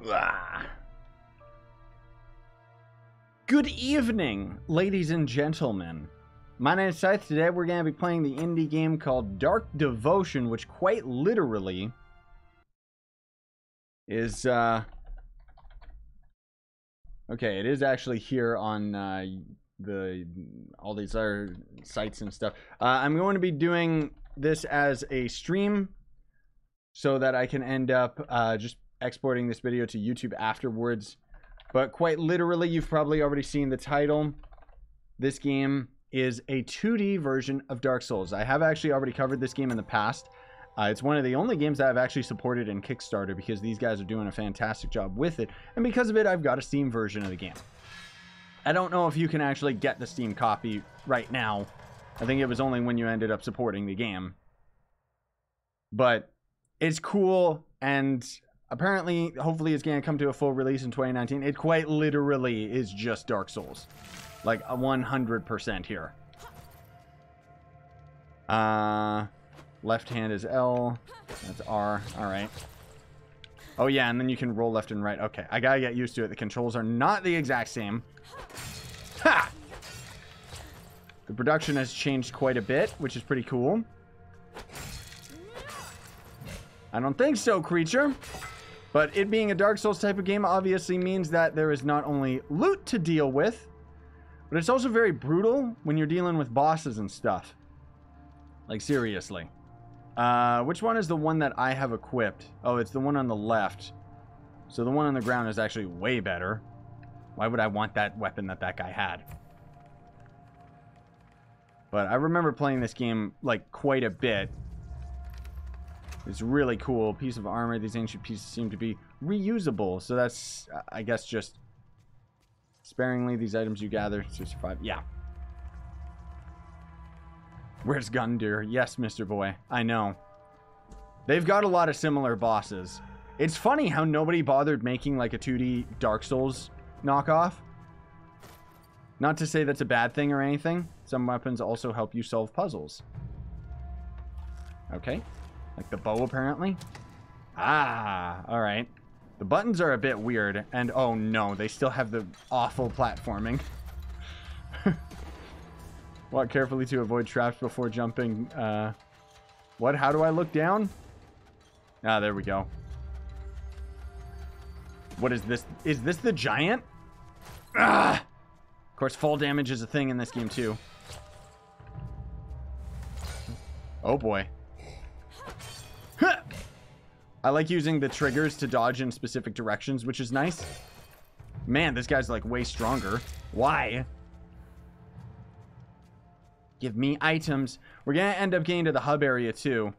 Ah. Good evening, ladies and gentlemen. My name is Scythe. Today we're going to be playing the indie game called Dark Devotion, which quite literally is, okay, it is actually here on all these other sites and stuff. I'm going to be doing this as a stream so that I can end up just exporting this video to YouTube afterwards. But quite literally, you've probably already seen the title. This game is a 2D version of Dark Souls. I have actually already covered this game in the past. It's one of the only games that I've actually supported in Kickstarter because these guys are doing a fantastic job with it. And because of it, I've got a Steam version of the game. I don't know if you can actually get the Steam copy right now. I think it was only when you ended up supporting the game. But it's cool, and apparently, hopefully it's going to come to a full release in 2019. It quite literally is just Dark Souls. Like, 100% here. Left hand is L. That's R. Alright. Oh, yeah, and then you can roll left and right. Okay, I gotta get used to it. The controls are not the exact same. Ha! The production has changed quite a bit, which is pretty cool. I don't think so, creature. But it being a Dark Souls type of game obviously means that there is not only loot to deal with, but it's also very brutal when you're dealing with bosses and stuff. Like, seriously. Which one is the one that I have equipped? Oh, it's the one on the left. So the one on the ground is actually way better. Why would I want that weapon that guy had? But I remember playing this game, like, quite a bit. It's really cool. Piece of armor. These ancient pieces seem to be reusable. So that's, I guess, just sparingly these items you gather to survive. Yeah. Where's Gundyr? Yes, Mr. Boy. I know. They've got a lot of similar bosses. It's funny how nobody bothered making like a 2D Dark Souls knockoff. Not to say that's a bad thing or anything. Some weapons also help you solve puzzles. Okay. Like the bow, apparently. Ah, alright. The buttons are a bit weird. And, oh no, they still have the awful platforming. Walk carefully to avoid traps before jumping. What? How do I look down? Ah, there we go. What is this? Is this the giant? Ah! Of course, fall damage is a thing in this game, too. Oh, boy. I like using the triggers to dodge in specific directions, which is nice. Man, this guy's like way stronger. Why? Give me items. We're gonna end up getting to the hub area too,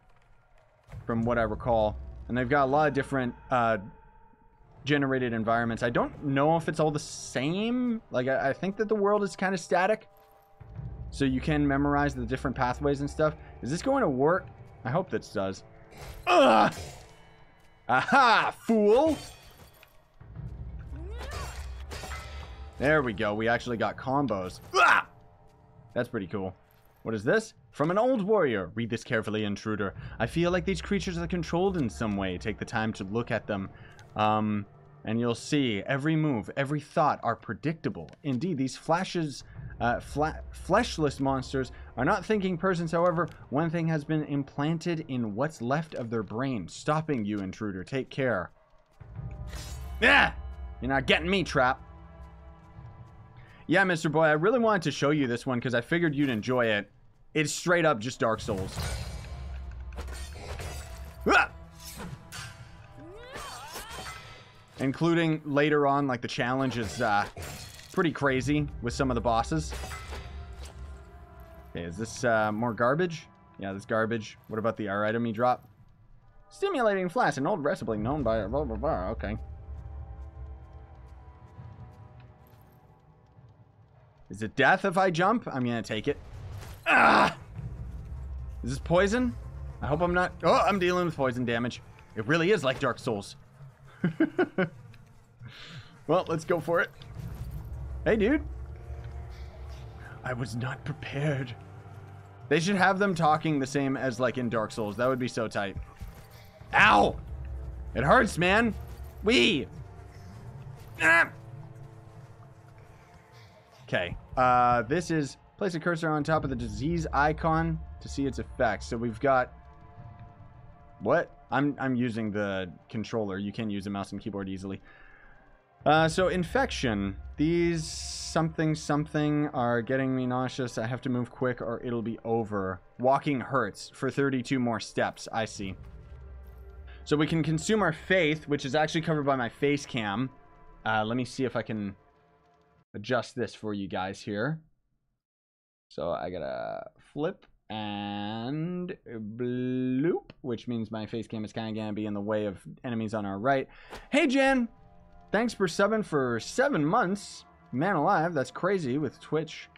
from what I recall. And they've got a lot of different generated environments. I don't know if it's all the same. Like, I think that the world is kind of static, so you can memorize the different pathways and stuff. Is this going to work? I hope this does. Ugh! Aha, fool! There we go. We actually got combos. Ah! That's pretty cool. What is this? From an old warrior. Read this carefully, intruder. I feel like these creatures are controlled in some way. Take the time to look at them. And you'll see every move, every thought are predictable. Indeed, these fleshless monsters are not thinking persons. However, one thing has been implanted in what's left of their brain, stopping you, intruder. Take care. Yeah, you're not getting me, trap. Yeah, Mr. Boy, I really wanted to show you this one because I figured you'd enjoy it. It's straight up just Dark Souls. Ah! Including later on, like the challenge is pretty crazy with some of the bosses. Okay, is this more garbage? Yeah, this garbage. What about the R item you drop? Stimulating flash, an old recipe known by blah blah blah. Okay. Is it death if I jump? I'm gonna take it. Ah! Is this poison? I hope I'm not. Oh, I'm dealing with poison damage. It really is like Dark Souls. Well, let's go for it. Hey, dude. I was not prepared. They should have them talking the same as like in Dark Souls. That would be so tight. Ow! It hurts, man. Wee! Ah! Okay. This is place a cursor on top of the disease icon to see its effects. So we've got what? I'm using the controller. You can use a mouse and keyboard easily. So infection. These something are getting me nauseous. I have to move quick or it'll be over. Walking hurts for 32 more steps. I see. So we can consume our faith, which is actually covered by my face cam. Let me see if I can adjust this for you guys here. So I gotta flip and bloop, which means my face cam is kind of gonna be in the way of enemies on our right. Hey Jan, thanks for subbing for 7 months. Man alive, that's crazy with Twitch.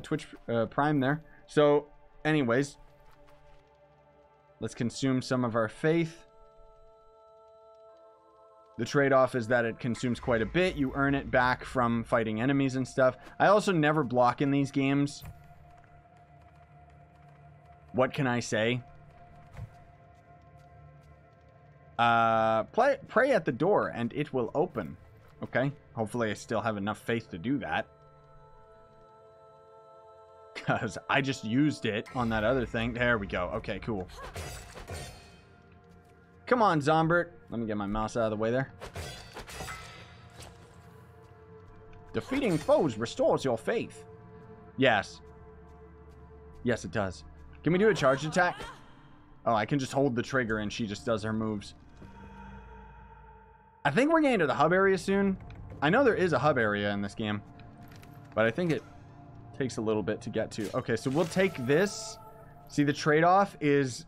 Twitch Prime there. So anyways, let's consume some of our faith. The trade-off is that it consumes quite a bit. You earn it back from fighting enemies and stuff. I also never block in these games. What can I say? Pray at the door and it will open. Okay. Hopefully I still have enough faith to do that. Because I just used it on that other thing. There we go. Okay, cool. Come on, Zombert. Let me get my mouse out of the way there. Defeating foes restores your faith. Yes. Yes, it does. Can we do a charged attack? Oh, I can just hold the trigger and she just does her moves. I think we're getting to the hub area soon. I know there is a hub area in this game, but I think it takes a little bit to get to. Okay, so we'll take this. See, the trade-off is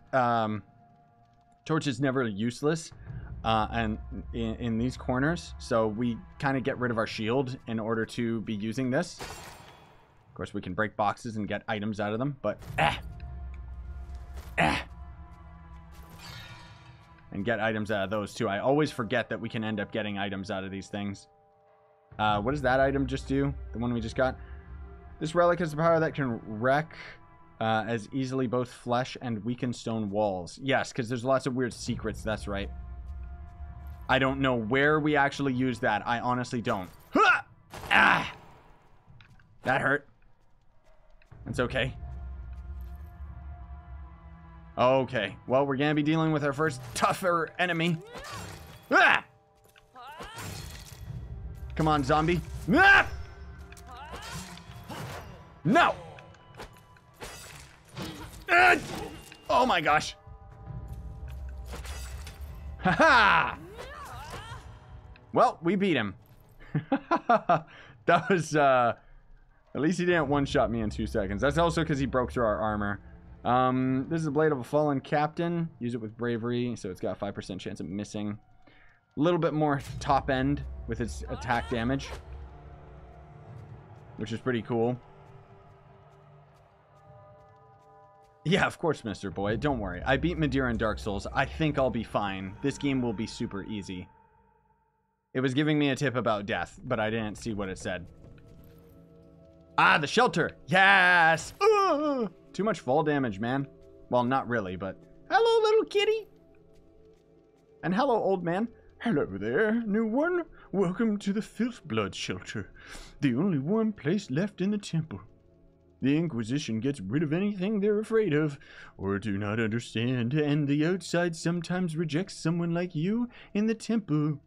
torch is never useless and in these corners, so we kind of get rid of our shield in order to be using this. Of course, we can break boxes and get items out of them, but and get items out of those too. I always forget that we can end up getting items out of these things. What does that item just do? The one we just got? This relic has the power that can wreck as easily both flesh and weakened stone walls. Yes, because there's lots of weird secrets. That's right. I don't know where we actually use that. I honestly don't. Ah! That hurt. It's okay. Okay. Well, we're going to be dealing with our first tougher enemy. Ah! Come on, zombie. Ah! No! Ah! Oh my gosh. Haha! Well, we beat him. That was, at least he didn't one-shot me in 2 seconds. That's also because he broke through our armor. This is a blade of a fallen captain. Use it with bravery, so it's got a 5% chance of missing. A little bit more top end with its attack damage, which is pretty cool. Yeah, of course, Mr. Boy. Don't worry. I beat Madeira in Dark Souls. I think I'll be fine. This game will be super easy. It was giving me a tip about death, but I didn't see what it said. Ah, the shelter. Yes. Too much fall damage, man. Well, not really, but... Hello, little kitty. And hello, old man. Hello there, new one. Welcome to the Filth Blood Shelter. The only one place left in the temple. The Inquisition gets rid of anything they're afraid of or do not understand, and the outside sometimes rejects someone like you in the temple.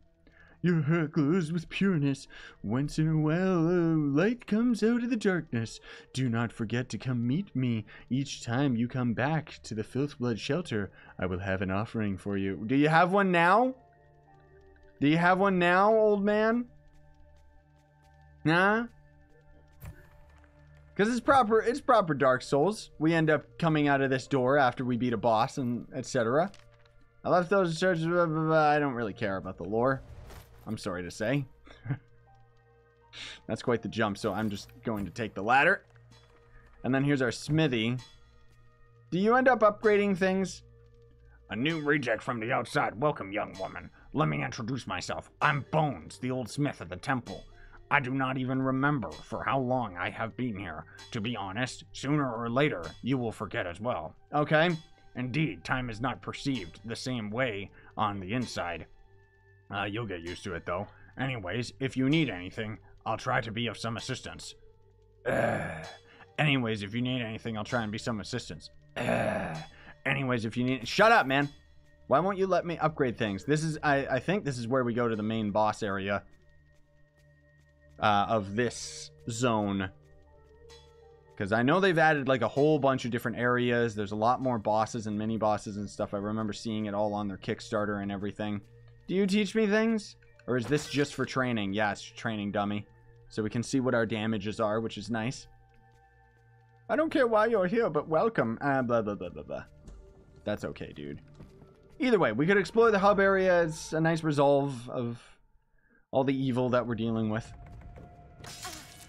Your heart glows with pureness. Once in a while, a light comes out of the darkness. Do not forget to come meet me. Each time you come back to the Filth Blood Shelter, I will have an offering for you. Do you have one now? Do you have one now, old man? Nah? Because it's proper Dark Souls. We end up coming out of this door after we beat a boss and etc. I left those charges. I don't really care about the lore. I'm sorry to say. That's quite the jump, so I'm just going to take the ladder. And then here's our smithy. Do you end up upgrading things? A new reject from the outside. Welcome, young woman. Let me introduce myself. I'm Bones, the old smith at the temple. I do not even remember for how long I have been here. To be honest, sooner or later, you will forget as well. Okay. Indeed, time is not perceived the same way on the inside. You'll get used to it, though. Anyways, if you need anything, I'll try to be of some assistance. Anyways, if you need anything, I'll try and be some assistance. Anyways, if you need... Shut up, man! Why won't you let me upgrade things? This is... I think this is where we go to the main boss area. Of this zone. Because I know they've added, like, a whole bunch of different areas. There's a lot more bosses and mini-bosses and stuff. I remember seeing it all on their Kickstarter and everything. Do you teach me things? Or is this just for training? Yeah, it's training, dummy. So we can see what our damages are, which is nice. I don't care why you're here, but welcome. Blah, blah, blah, blah, blah. That's okay, dude. Either way, we could explore the hub area. It's a nice resolve of all the evil that we're dealing with.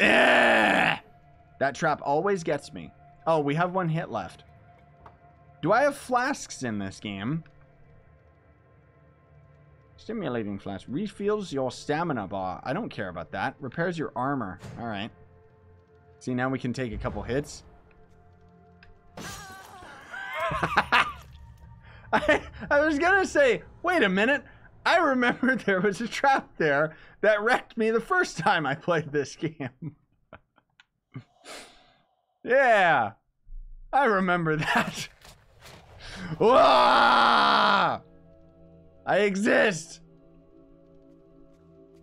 That trap always gets me. Oh, we have one hit left. Do I have flasks in this game? Stimulating flask. Refills your stamina bar. I don't care about that. Repairs your armor. Alright. See, now we can take a couple hits. I was gonna say, wait a minute. I remember there was a trap there that wrecked me the first time I played this game. Yeah. I remember that. I exist.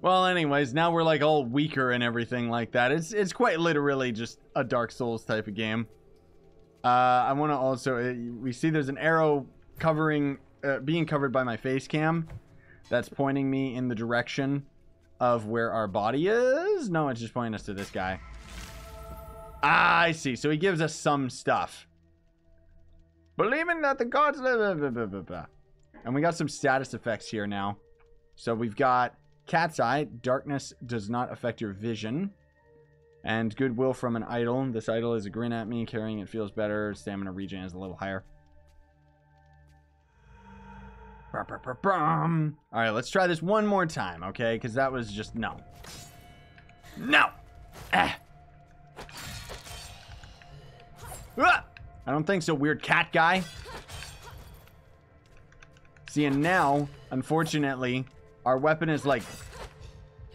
Well, anyways, now we're like all weaker and everything like that. It's quite literally just a Dark Souls type of game. I want to also... we see there's an arrow covering... being covered by my face cam. That's pointing me in the direction of where our body is. No, it's just pointing us to this guy. Ah, I see. So he gives us some stuff. Believing that the gods... And we got some status effects here now. So we've got Cat's Eye. Darkness does not affect your vision. And Goodwill from an idol. This idol is a grin at me. Carrying it feels better. Stamina regen is a little higher. Alright, let's try this one more time, okay? Because that was just... no. No! Ah. Ah! I don't think so, weird cat guy. See, and now, unfortunately, our weapon is, like,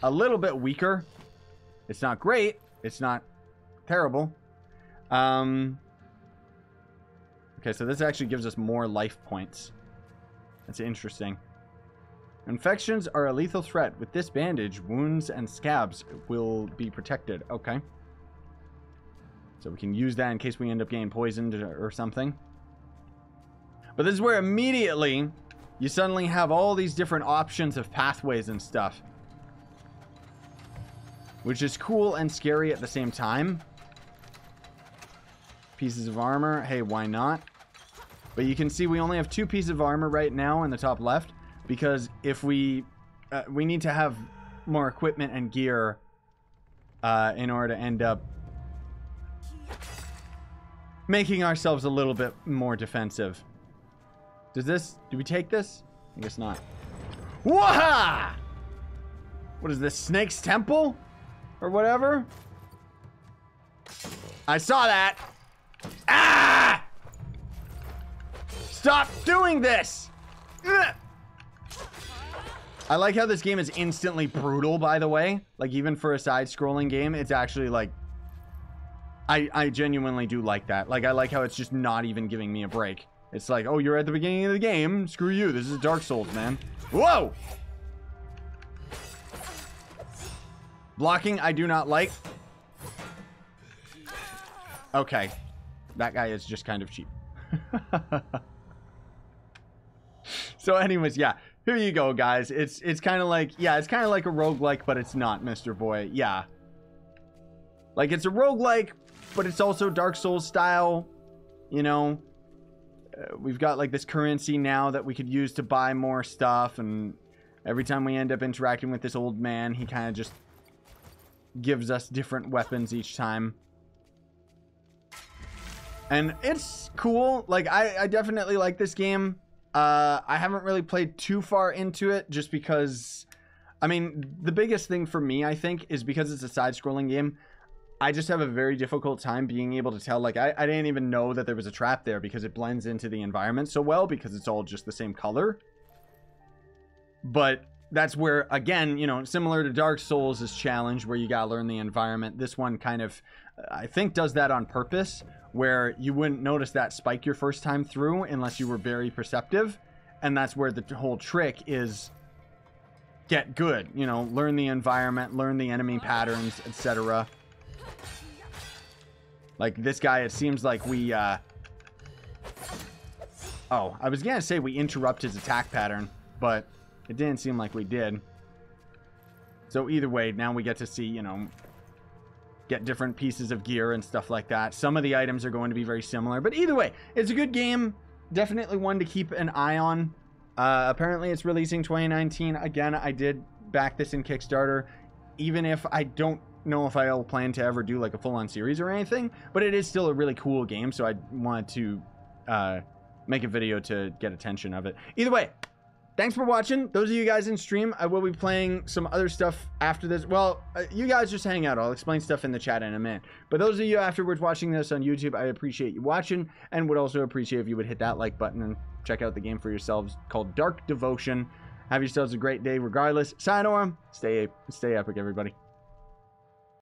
a little bit weaker. It's not great. It's not terrible. Okay, so this actually gives us more life points. That's interesting. Infections are a lethal threat. With this bandage, wounds and scabs will be protected. Okay. So we can use that in case we end up getting poisoned or something. But this is where immediately you suddenly have all these different options of pathways and stuff. Which is cool and scary at the same time. Pieces of armor. Hey, why not? But you can see we only have 2 pieces of armor right now in the top left. Because if we need to have more equipment and gear in order to end up making ourselves a little bit more defensive. Do we take this? I guess not. Waha! What is this, Snake's Temple? Or whatever? I saw that! Ah! Stop doing this! Ugh! I like how this game is instantly brutal, by the way. Like, even for a side-scrolling game, it's actually, like... I genuinely do like that. Like, I like how it's just not even giving me a break. It's like, oh, you're at the beginning of the game. Screw you. This is Dark Souls, man. Whoa! Blocking, I do not like. Okay. That guy is just kind of cheap. So anyways, yeah. Here you go, guys. It's kind of like, yeah, it's kind of like a roguelike, but it's not, Mr. Boy. Yeah. Like, it's a roguelike, but it's also Dark Souls style, you know. We've got, like, this currency now that we could use to buy more stuff, and every time we end up interacting with this old man, he kind of just gives us different weapons each time. And it's cool. Like, I definitely like this game. I haven't really played too far into it, just because, I mean, the biggest thing for me, I think, is because it's a side-scrolling game, I just have a very difficult time being able to tell. Like, I didn't even know that there was a trap there because it blends into the environment so well because it's all just the same color. But that's where, again, you know, similar to Dark Souls' challenge where you gotta learn the environment, this one kind of, I think, does that on purpose, where you wouldn't notice that spike your first time through unless you were very perceptive. And that's where the whole trick is get good, you know, learn the environment, learn the enemy patterns, etc. Like this guy, it seems like we, oh, I was gonna say we interrupt his attack pattern, but it didn't seem like we did. So either way, now we get to see, you know, get different pieces of gear and stuff like that. Some of the items are going to be very similar, but either way, it's a good game. Definitely one to keep an eye on. Apparently it's releasing 2019. Again, I did back this in Kickstarter, even if I don't know if I'll plan to ever do like a full-on series or anything, but it is still a really cool game, so I wanted to make a video to get attention of it. Either way, thanks for watching. Those of you guys in stream, I will be playing some other stuff after this. Well, you guys just hang out. I'll explain stuff in the chat in a minute. But those of you afterwards watching this on YouTube, I appreciate you watching, and would also appreciate if you would hit that like button and check out the game for yourselves called Dark Devotion. Have yourselves a great day regardless. Sayonara. Stay epic, everybody.